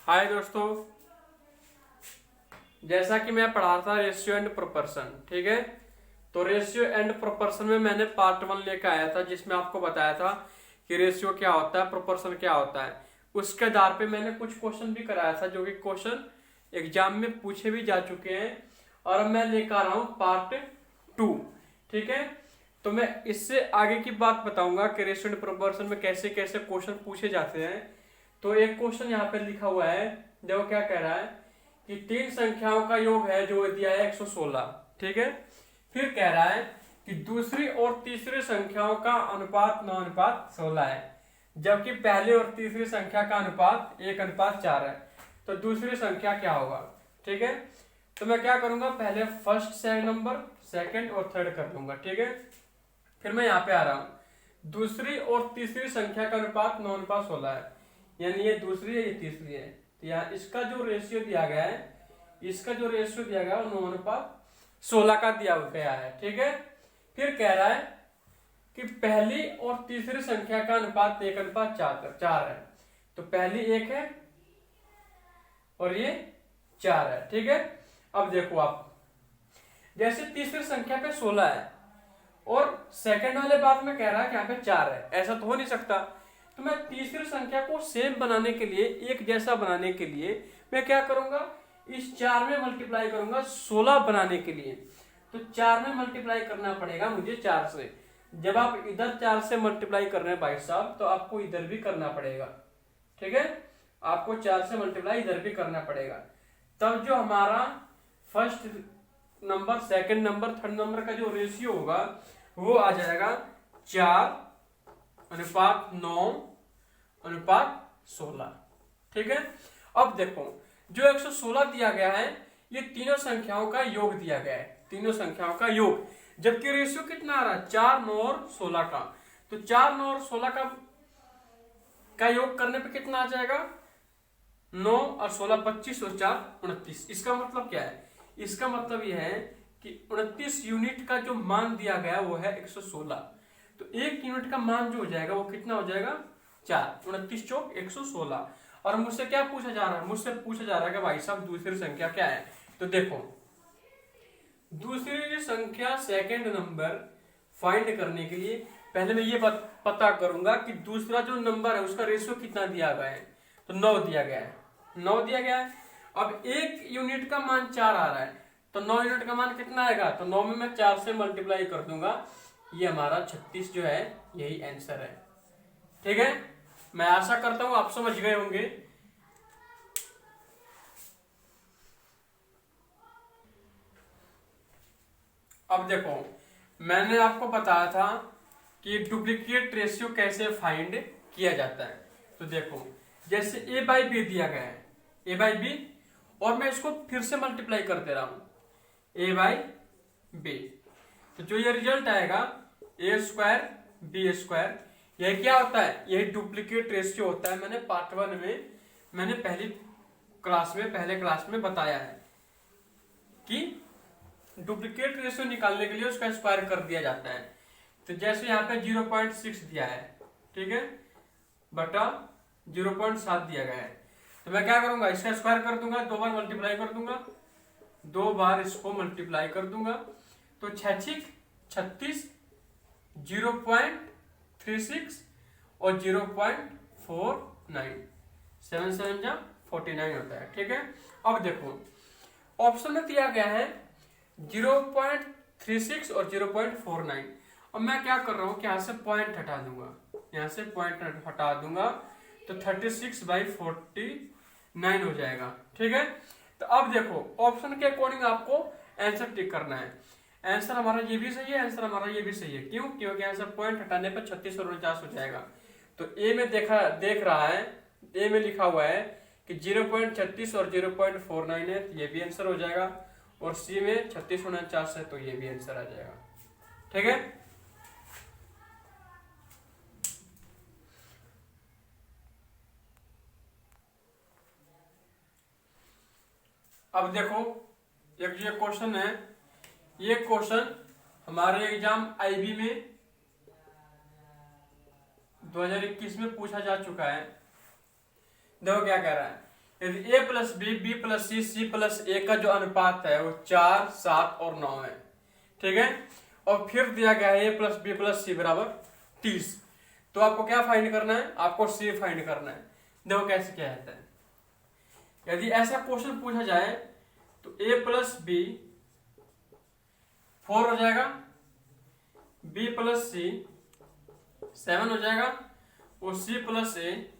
हाय दोस्तों, जैसा कि मैं पढ़ा था रेशियो एंड प्रोपोर्शन। ठीक है, तो रेशियो एंड प्रोपोर्शन में मैंने पार्ट 1 लेकर आया था, जिसमें आपको बताया था कि रेशियो क्या होता है, प्रोपोर्शन क्या होता है। उसके आधार पे मैंने कुछ क्वेश्चन भी कराया था, जो कि क्वेश्चन एग्जाम में पूछे भी जा चुके हैं। और अब मैं लेकर आ रहा हूँ पार्ट 2। ठीक है, तो मैं इससे आगे की बात बताऊंगा कि रेशियो एंड प्रोपोर्शन में कैसे कैसे क्वेश्चन पूछे जाते हैं। तो एक क्वेश्चन यहाँ पे लिखा हुआ है, देखो क्या कह रहा है कि तीन संख्याओं का योग है जो दिया है 116। ठीक है, फिर कह रहा है कि दूसरी और तीसरी संख्याओं का अनुपात 9:16 है, जबकि पहले और तीसरी संख्या का अनुपात 1:4 है। तो दूसरी संख्या क्या होगा। ठीक है, तो मैं क्या करूंगा, पहले फर्स्ट नंबर, सेकंड और थर्ड कर दूंगा। ठीक है, फिर मैं यहाँ पे आ रहा हूं, दूसरी और तीसरी संख्या का अनुपात 9:16 है, यानी ये दूसरी है ये तीसरी है। तो यहाँ इसका जो रेशियो दिया गया है, इसका जो रेशियो दिया गया है वो 9:16 का दिया गया है। ठीक है, फिर कह रहा है कि पहली और तीसरी संख्या का अनुपात 1:4 है। तो पहली 1 है और ये 4 है। ठीक है, अब देखो आप, जैसे तीसरी संख्या पे 16 है और सेकंड वाले बात में कह रहा है कि यहाँ पे 4 है, ऐसा तो हो नहीं सकता। तो मैं तीसरी संख्या को सेम बनाने के लिए, एक जैसा बनाने के लिए मैं क्या करूंगा, इस 4 में मल्टीप्लाई करूंगा 16 बनाने के लिए। तो 4 में मल्टीप्लाई करना पड़ेगा मुझे 4 से। जब आप इधर 4 से मल्टीप्लाई कर रहे हैं भाई साहब, तो आपको इधर भी करना पड़ेगा। ठीक है, आपको 4 से मल्टीप्लाई इधर भी करना पड़ेगा। तब जो हमारा first number, second number, third number का जो रेशियो होगा वो आ जाएगा 4:9:16। ठीक है, अब देखो जो 116 दिया गया है, ये तीनों संख्याओं का योग दिया गया है, तीनों संख्याओं का योग। जबकि रेशियो कितना आ रहा है, 4, 9 और 16 का। तो 4, 9 और 16 का योग करने पे कितना आ जाएगा, 9 और 16 25 और 4 29। इसका मतलब क्या है, इसका मतलब यह है कि 29 यूनिट का जो मान दिया गया वो है 116। तो 1 यूनिट का मान जो हो जाएगा वो कितना हो जाएगा, 4। 29 चौक 116। और मुझसे क्या पूछा जा रहा है, मुझसे पूछा जा रहा है कि भाई साहब दूसरी संख्या क्या है। तो देखो, दूसरी संख्या सेकंड नंबर फाइंड करने के लिए पहले मैं ये पता करूंगा कि दूसरा जो नंबर है उसका रेशियो कितना दिया गया है। तो 9 दिया गया है, 9 दिया गया है। अब 1 यूनिट का मान 4 आ रहा है, तो 9 यूनिट का मान कितना आएगा, तो 9 में मैं 4 से मल्टीप्लाई कर दूंगा। ये हमारा 36 जो है, यही आंसर है। ठीक है, मैं आशा करता हूं आप समझ गए होंगे। अब देखो, मैंने आपको बताया था कि डुप्लीकेट रेशियो कैसे फाइंड किया जाता है। तो देखो, जैसे a/b दिया गया है, a/b, और मैं इसको फिर से मल्टीप्लाई कर दे रहा हूं, a/b। तो जो ये रिजल्ट आएगा a² b², यह क्या होता है, यही डुप्लीकेट रेशियो होता है। मैंने पार्ट 1 में, मैंने पहले क्लास में बताया है कि डुप्लीकेट रेशियो निकालने के लिए उसका स्क्वायर कर दिया जाता है। तो जैसे यहाँ पे 0.6 दिया है, ठीक है, बटा 0.7 दिया गया है। तो मैं क्या करूंगा, इसका स्क्वायर कर दूंगा, 2 बार मल्टीप्लाई कर दूंगा, 2 बार इसको मल्टीप्लाई कर दूंगा। तो 6×6 36, 0.36 और 0.49, 7×7 49 होता है। ठीक है, अब देखो ऑप्शन में दिया गया है 0.36 और 0.49। अब मैं क्या कर रहा हूं कि यहां से पॉइंट हटा दूंगा, यहां से पॉइंट हटा दूंगा, तो 36/49 हो जाएगा। ठीक है, तो अब देखो ऑप्शन के अकॉर्डिंग आपको आंसर टिक करना है। आंसर हमारा ये भी सही है, आंसर हमारा ये भी सही है। क्यों, क्योंकि आंसर पॉइंट हटाने पर 36 और 49 हो जाएगा। तो ए में देख रहा है, ए में लिखा हुआ है कि 0.36 और 0.49 है, तो ये भी आंसर हो जाएगा। और सी में 36 और 49 है, तो ये भी आंसर आ जाएगा। ठीक है, अब देखो एक ये क्वेश्चन है, ये क्वेश्चन हमारे एग्जाम आईबी में 2021 में पूछा जा चुका है। देखो क्या कह रहा है यदि a plus B plus C plus A का जो अनुपात है वो 4, 7 और 9 है, ठीक है। और फिर दिया गया है a प्लस बी प्लस सी बराबर 30, तो आपको क्या फाइंड करना है, आपको c फाइंड करना है। देखो कैसे क्या रहता है। यदि ऐसा क्वेश्चन पूछा जाए तो a प्लस बी 4 हो जाएगा, b प्लस सी 7 हो जाएगा और c प्लस ए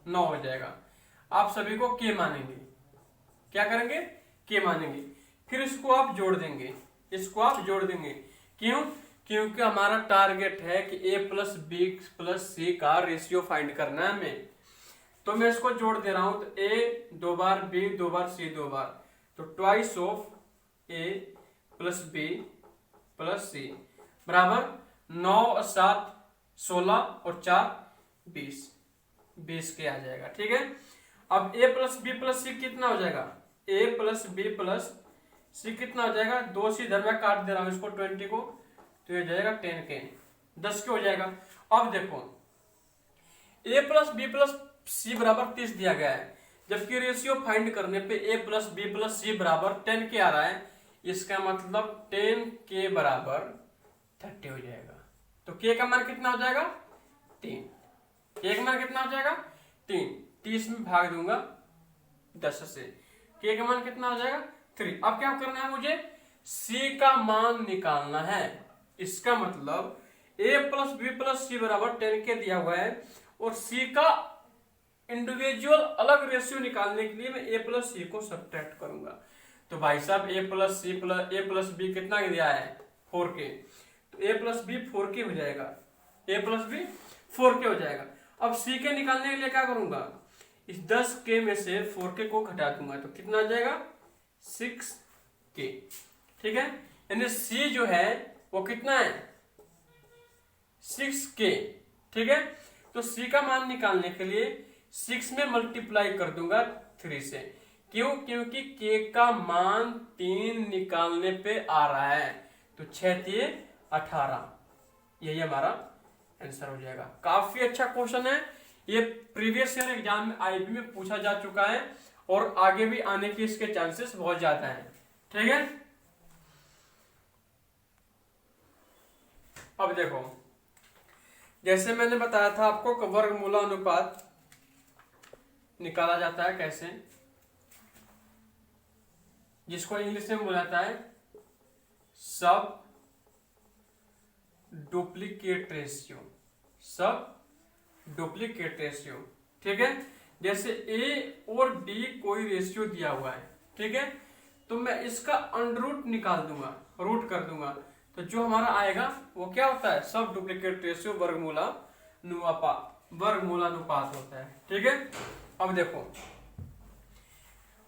9 हो जाएगा। आप सभी को k मानेंगे, क्या करेंगे, k मानेंगे। फिर इसको आप जोड़ देंगे, इसको आप जोड़ देंगे। क्यों? क्योंकि हमारा टारगेट है कि a प्लस बी प्लस सी का रेशियो फाइंड करना है हमें। तो मैं इसको जोड़ दे रहा हूं, तो a 2 bar, b 2 bar, c 2 बार, तो twice of a plus b plus c बराबर 9 और 7 16 और 4 20 के आ जाएगा, ठीक है। अब a प्लस बी प्लस सी कितना हो जाएगा, a प्लस बी प्लस सी कितना हो जाएगा, 2 से इधर मैं काट दे रहा हूं इसको 20 को, तो ये जाएगा 10 के 10 के हो जाएगा। अब देखो a प्लस बी प्लस सी बराबर 30 दिया गया है, जबकि रेशियो फाइंड करने पे a प्लस बी प्लस सी बराबर 10 के आ रहा है। इसका मतलब 10 के बराबर 30 हो जाएगा। तो k का मान कितना हो जाएगा, 3। k का मान कितना हो जाएगा, 3। 30 में भाग दूंगा 10 से, k का मान कितना हो जाएगा, 3। अब क्या करना है, मुझे c का मान निकालना है। इसका मतलब a प्लस बी प्लस सी बराबर 10 के दिया हुआ है और c का इंडिविजुअल अलग रेशियो निकालने के लिए मैं a प्लस सी को सब्ट्रैक्ट करूंगा। तो भाई साहब a प्लस बी कितना दिया है, 4k, तो a प्लस बी 4k हो जाएगा, a प्लस बी 4k हो जाएगा। अब c के निकालने के लिए क्या करूंगा, इस 10k में से 4k को घटा दूंगा, तो कितना आ जाएगा, 6k, ठीक है। यानी c जो है वो कितना है, 6k, ठीक है। तो c का मान निकालने के लिए 6 में मल्टीप्लाई कर दूंगा 3 से। क्यों? क्योंकि k का मान 3 निकालने पे आ रहा है, तो 6 3 18, यही हमारा आंसर हो जाएगा। काफी अच्छा क्वेश्चन है ये, प्रीवियस ईयर एग्जाम में आईबी में पूछा जा चुका है और आगे भी आने के इसके चांसेस बहुत ज्यादा हैं, ठीक है। अब देखो, जैसे मैंने बताया था आपको कि वर्गमूल अनुपात निकाला जाता है कैसे, जिसको इंग्लिश में बोला जाता है सब डुप्लीकेट रेशियो, सब डुप्लीकेट रेशियो, ठीक है। जैसे a और d कोई रेशियो दिया हुआ है, ठीक है, तो मैं इसका अंडररूट निकाल दूंगा, रूट कर दूंगा, तो जो हमारा आएगा वो क्या होता है, सब डुप्लीकेट रेशियो वर्गमूलानुपात होता है, ठीक है। अब देखो,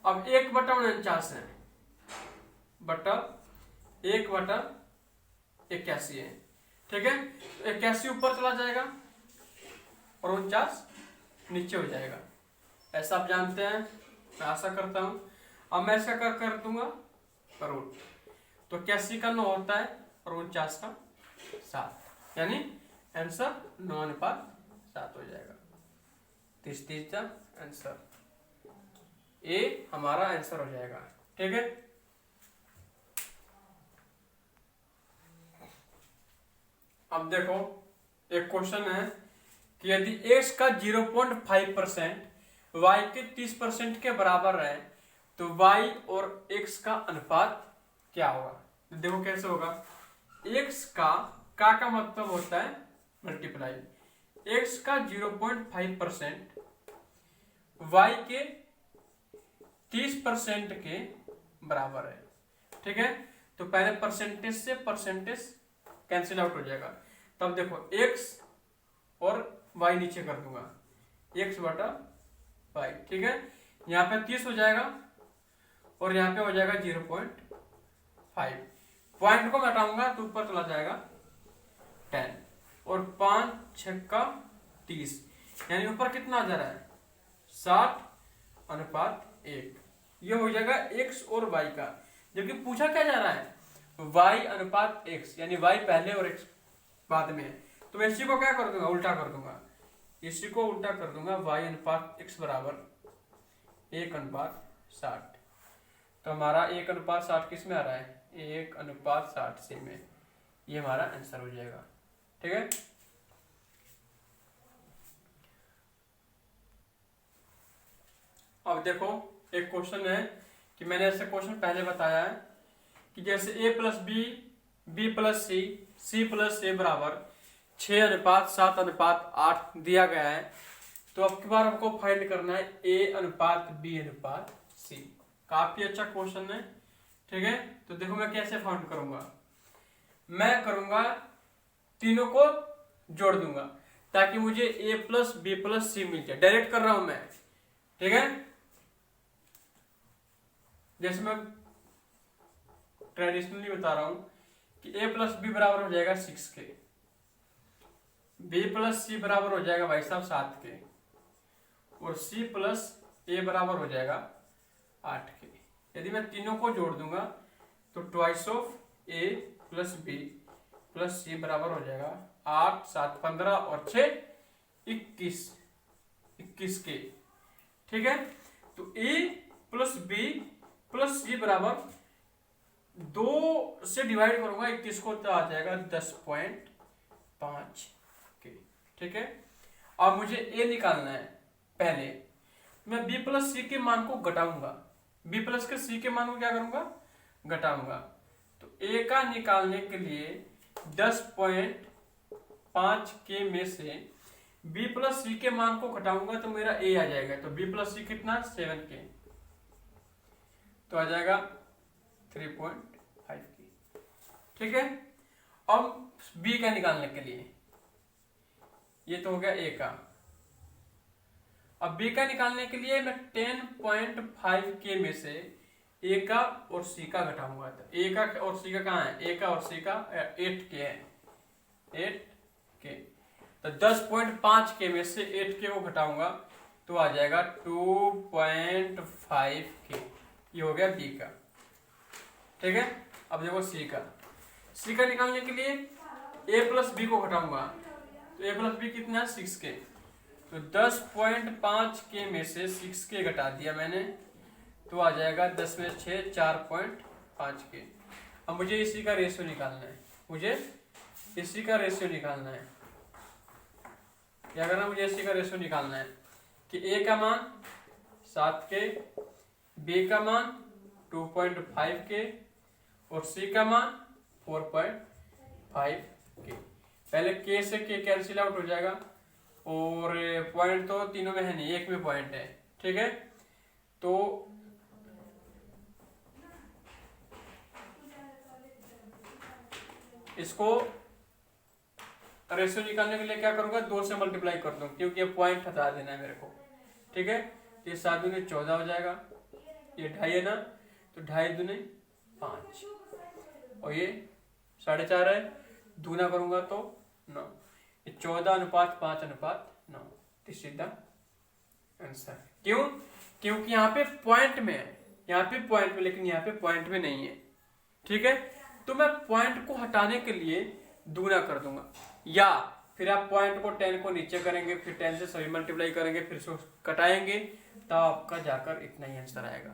अब 1/49 है, बटा 1/81 है, ठीक है। 81 ऊपर चला जाएगा और 49 नीचे हो जाएगा, ऐसा आप जानते हैं, मैं आशा करता हूं। अब मैं इसका कर दूंगा रूट, तो 81 का 9 होता है और 49 का 7, यानी आंसर 9:7 हो जाएगा। 30 का आंसर ए हमारा आंसर हो जाएगा, ठीक है। अब देखो, एक क्वेश्चन है कि यदि x का 0.5% y के 30% के बराबर है तो y और x का अनुपात क्या होगा। तो देखो कैसे होगा, x का मतलब होता है मल्टीप्लाई, x का 0.5% y के 30% के बराबर है, ठीक है। तो पहले परसेंटेज से परसेंटेज कैंसिल आउट हो जाएगा, तब देखो x और y नीचे कर दूंगा, x/y, ठीक है। यहाँ पे 30 हो जाएगा और यहाँ पे हो जाएगा 0.5, पॉइंट को हटाऊंगा तो ऊपर चला जाएगा 10 और 5 6 का 30, यानी ऊपर कितना आ जा रहा है 60:1, ये हो जाएगा x और y का। जबकि पूछा क्या जा रहा है, y/x, यानी y पहले और x बाद में है, तो मैं इसी को क्या कर दूंगा, उल्टा कर दूंगा, इसी को उल्टा कर दूंगा, y/x बराबर 1:60। तो हमारा 1:60 किस में आ रहा है? 1:60 सी में। ये हमारा आंसर हो जाएगा। ठीक है। अब देखो एक क्वेश्चन है कि मैंने ऐसे क्वेश्चन पहले बताया है कि जैसे a+b, b+c, c+a बराबर 6:7:8 दिया गया है। तो अब की बार हमको फाइंड करना है a/b/c। काफी अच्छा क्वेश्चन है। ठीक है। तो देखो मैं कैसे फाइंड करूंगा। मैं करूंगा तीनों को जोड़ दूंगा ताकि मुझे a+b+c मिल जाए। डायरेक्ट कर रहा हूं मैं। ठीक है। जैसे मैं ट्रेडिशनली बता रहा हूं कि a+b बराबर हो जाएगा 6 के, b+c बराबर हो जाएगा भाई साहब 7 के, और c+a बराबर हो जाएगा 8 के। यदि मैं तीनों को जोड़ दूंगा तो ट्वाइस ऑफ a+b+c बराबर हो जाएगा 8, 7, 15 और 6, 21 के। ठीक है। तो a+b+c बराबर 2 से डिवाइड करूंगा 21 को तो आ जाएगा 10.5 के। ठीक है। अब मुझे a निकालना है। पहले मैं b+c के मान को घटाऊंगा। b+ के c के मान को क्या करूंगा? घटाऊंगा। तो a का निकालने के लिए 10.5 के में से b+c के मान को घटाऊंगा तो मेरा a आ जाएगा। तो b+c कितना? 7 के। तो आ जाएगा 3.5 की। ठीक है। अब b का निकालने के लिए ये तो हो गया a का। अब b का निकालने के लिए मैं 10.5 के में से a का और c का घटाऊंगा। तो a का और c का कहाँ है? a का और c का 8 के है, 8 के। तो 10.5 के में से 8 के को घटाऊंगा तो आ जाएगा 2.5 के। ये हो गया b का। ठीक है। अब देखो c का निकालने के लिए a+b को घटाऊंगा। तो a+b कितना है? 6 के। तो 10.5 के में से 6 के घटा दिया मैंने तो आ जाएगा 10 में 6, 4.5 के। अब मुझे इसी का रेशियो निकालना है। क्या करना? मुझे इसी का रेशियो निकालना है कि a का मान 7 के, b का मान 2.5 के और c का मान 4.5 के। पहले k से k कैंसिल आउट हो जाएगा और पॉइंट तो तीनों में है नहीं, एक में पॉइंट है। ठीक है। तो इसको रेशियो निकालने के लिए क्या करूंगा? 2 से मल्टीप्लाई कर दूं क्योंकि ये पॉइंट हटा देना है मेरे को। ठीक है। तो ये 7 दूनी 14 हो जाएगा। ये 2.5 है ना, तो 2.5 दूनी 5 और ये 4.5 है। दूना करूंगा तो 9। 14:5:9। This is the answer. क्यों? क्योंकि यहाँ पे पॉइंट में है, लेकिन यहाँ पे पॉइंट में नहीं है। ठीक है। तो मैं पॉइंट को हटाने के लिए दूना कर दूंगा, या फिर आप पॉइंट को 10 को नीचे करेंगे, फिर 10 से सभी मल्टीप्लाई करेंगे, फिर से कटाएंगे, तब आपका जाकर इतना ही आंसर आएगा।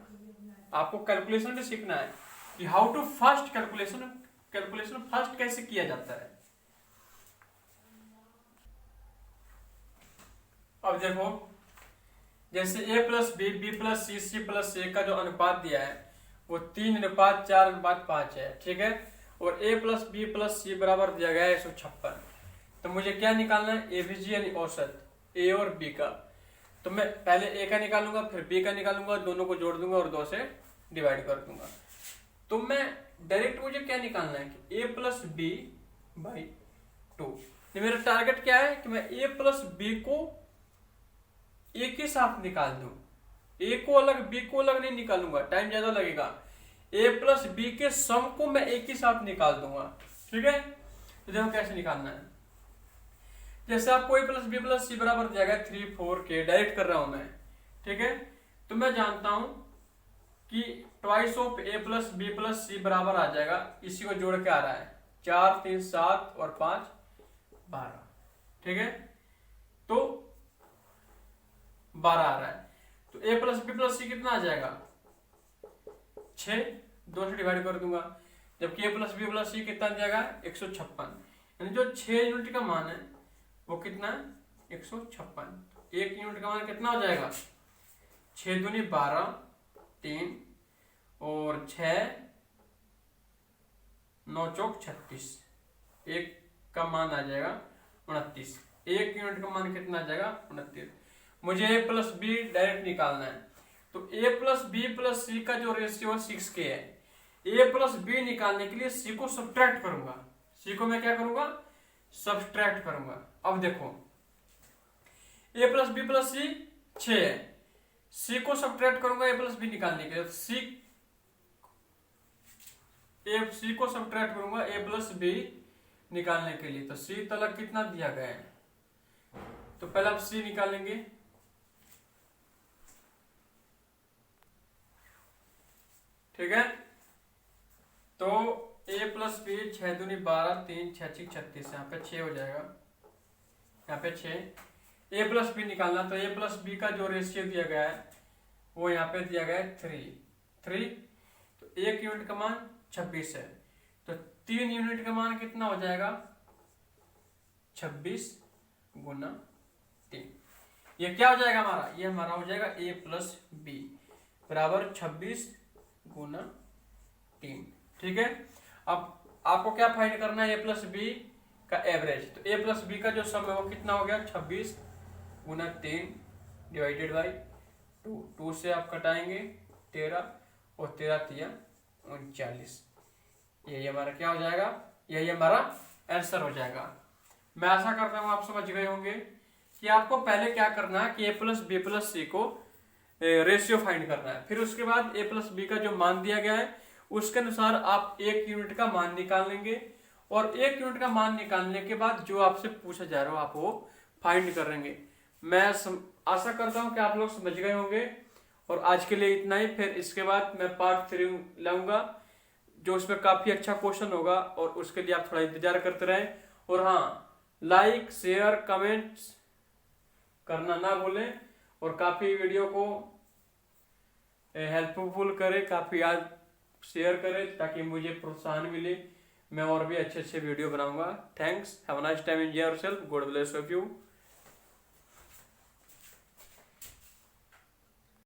आपको कैलकुलेशन में सीखना है कि how to fast calculation fast कैसे किया जाता है। अब देखो जैसे a+b, b+c, c+a का जो अनुपात दिया है वो 3:4:5 है। ठीक है। और a+b+c बराबर दिया गया है 156। तो मुझे क्या निकालना है? एवरेज यानी औसत a और b का। तो मैं पहले a का निकालूंगा, फिर b का निकालूंगा, दोनों को जोड़ दूंगा और 2 से डिवाइड कर दूंगा। तो मैं डायरेक्ट मुझे क्या निकालना है कि a+b/2। मेरा टारगेट क्या है कि मैं a+b को एक ही साथ निकाल दूं। a को अलग, b को अलग नहीं निकालूंगा, टाइम ज्यादा लगेगा। a+b के सम को मैं एक ही साथ निकाल दूंगा। ठीक है। तो देखो कैसे निकालना है। जैसे आपको a+b+c बराबर दिया गया 3, 4 के, डायरेक्ट कर रहा हूं मैं। ठीक है। तो मैं जानता हूं कि ट्वाइस ऑफ a+b+c बराबर आ जाएगा, इसी को जोड़ के आ रहा है 4, 3, 7 और 5, 12। ठीक है। तो 12 आ रहा है। तो a प्लस बी प्लस सी कितना आ जाएगा 6, 2 से डिवाइड कर दूंगा, जबकि a प्लस बी प्लस सी कितना आ जाएगा 156, यानी जो 6 यूनिट का मान है वो कितना है 156। एक यूनिट का मान कितना हो जाएगा 6 दूनी 12, 3 और 6 9 चौक 36, एक का मान आ जाएगा 29। एक यूनिट का मान कितना आ जाएगा 29। मुझे a प्लस बी डायरेक्ट निकालना है, तो a प्लस बी प्लस सी का जो रेशियो 6k है, a प्लस बी निकालने के लिए c को सब्ट्रैक्ट करूंगा, c को मैं क्या करूंगा सब्ट्रैक्ट करूंगा। अब देखो a प्लस बी प्लस सी 6 है, c को सब्ट्रैक्ट करूंगा a प्लस बी निकालने के लिए, c को सब्ट्रैक्ट करूंगा a प्लस बी निकालने के लिए, तो c तलक कितना दिया गया है, तो पहले आप c निकालेंगे, ठीक है। तो a प्लस बी 6 दूनी 12, 3 6 36, यहाँ पे 6 हो जाएगा, यहाँ पे 6। a प्लस बी निकालना, तो a प्लस बी का जो रेशियो दिया गया है वो यहाँ पे दिया गया है 3। तो एक यूनिट का मान 26 है, तो 3 यूनिट का मान कितना हो जाएगा 26 गुना 3। ये क्या हो जाएगा हमारा, ये हमारा हो जाएगा a प्लस बी बराबर 26 गुना 3, ठीक है। अब आपको क्या फाइंड करना है a प्लस बी का एवरेज, तो a प्लस बी का जो सम है वो कितना हो गया 26 गुना 3 डिवाइडेड बाई 2, 2 से आप कटाएंगे 13 और 13 तिया 39, यही हमारा क्या हो जाएगा, यही हमारा आंसर हो जाएगा। मैं आशा करता हूँ आप समझ गए होंगे कि आपको पहले क्या करना है कि a प्लस बी प्लस सी को रेशियो फाइंड करना है, फिर उसके बाद a प्लस बी का जो मान दिया गया है उसके अनुसार आप एक यूनिट का मान निकाल लेंगे, और एक यूनिट का मान निकालने के बाद जो आपसे पूछा जा रहा हो आप वो फाइंड करेंगे। मैं आशा करता हूँ कि आप लोग समझ गए होंगे, और आज के लिए इतना ही। फिर इसके बाद मैं पार्ट 3 लाऊंगा जो उसमें काफी अच्छा क्वेश्चन होगा, और उसके लिए आप थोड़ा इंतजार करते रहें। और हाँ, लाइक शेयर कमेंट्स करना ना भूलें, और काफी वीडियो को हेल्पफुल करें, काफी आज शेयर करें ताकि मुझे प्रोत्साहन मिले, मैं और भी अच्छे अच्छे वीडियो बनाऊंगा। Thanks, have a nice time, enjoy yourself, God bless you.